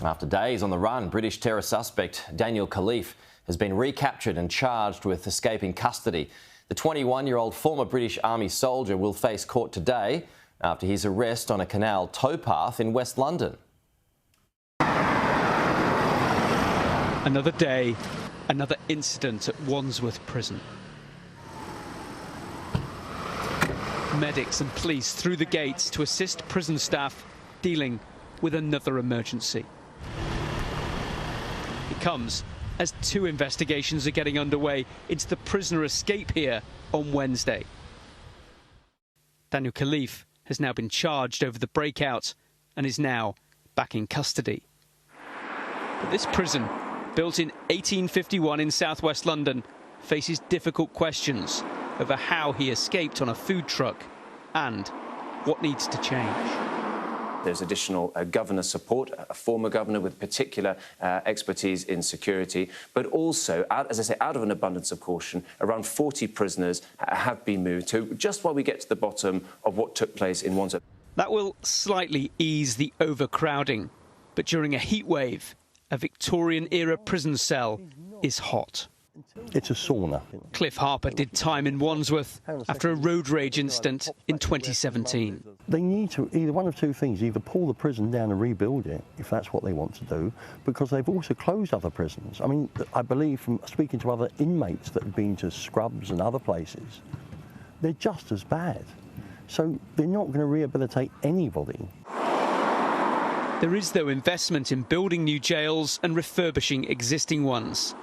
After days on the run, British terror suspect Daniel Khalife has been recaptured and charged with escaping custody. The 21-year-old former British Army soldier will face court today after his arrest on a canal towpath in West London. Another day, another incident at Wandsworth Prison. Medics and police through the gates to assist prison staff dealing with another emergency. It comes as two investigations are getting underway into the prisoner escape here on Wednesday. Daniel Khalife has now been charged over the breakout and is now back in custody. But this prison, built in 1851 in southwest London, faces difficult questions over how he escaped on a food truck and what needs to change. There's additional governor support, a former governor with particular expertise in security, but also, as I say, out of an abundance of caution, around 40 prisoners have been moved to, just while we get to the bottom of what took place in Wandsworth. That will slightly ease the overcrowding, but during a heat wave, a Victorian-era prison cell is hot. It's a sauna. Cliff Harper did time in Wandsworth after a road rage incident in 2017. They need to, either one of two things, either pull the prison down and rebuild it, if that's what they want to do, because they've also closed other prisons. I mean, I believe from speaking to other inmates that have been to Scrubs and other places, they're just as bad. So they're not going to rehabilitate anybody. There is, though, investment in building new jails and refurbishing existing ones.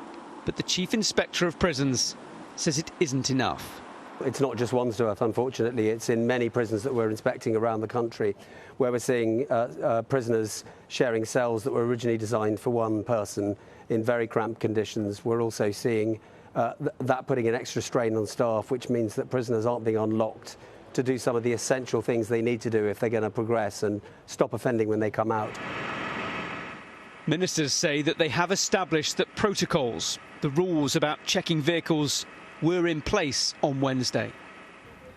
But the Chief Inspector of Prisons says it isn't enough. It's not just Wandsworth, unfortunately. It's in many prisons that we're inspecting around the country, where we're seeing prisoners sharing cells that were originally designed for one person in very cramped conditions. We're also seeing that putting an extra strain on staff, which means that prisoners aren't being unlocked to do some of the essential things they need to do if they're going to progress and stop offending when they come out. Ministers say that they have established that protocols, the rules about checking vehicles, were in place on Wednesday.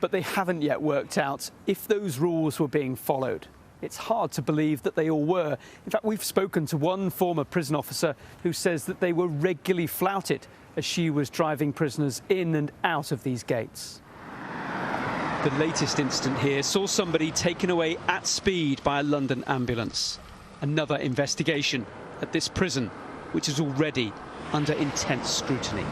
But they haven't yet worked out if those rules were being followed. It's hard to believe that they all were. In fact, we've spoken to one former prison officer who says that they were regularly flouted as she was driving prisoners in and out of these gates. The latest incident here saw somebody taken away at speed by a London ambulance. Another investigation at this prison, which is already under intense scrutiny.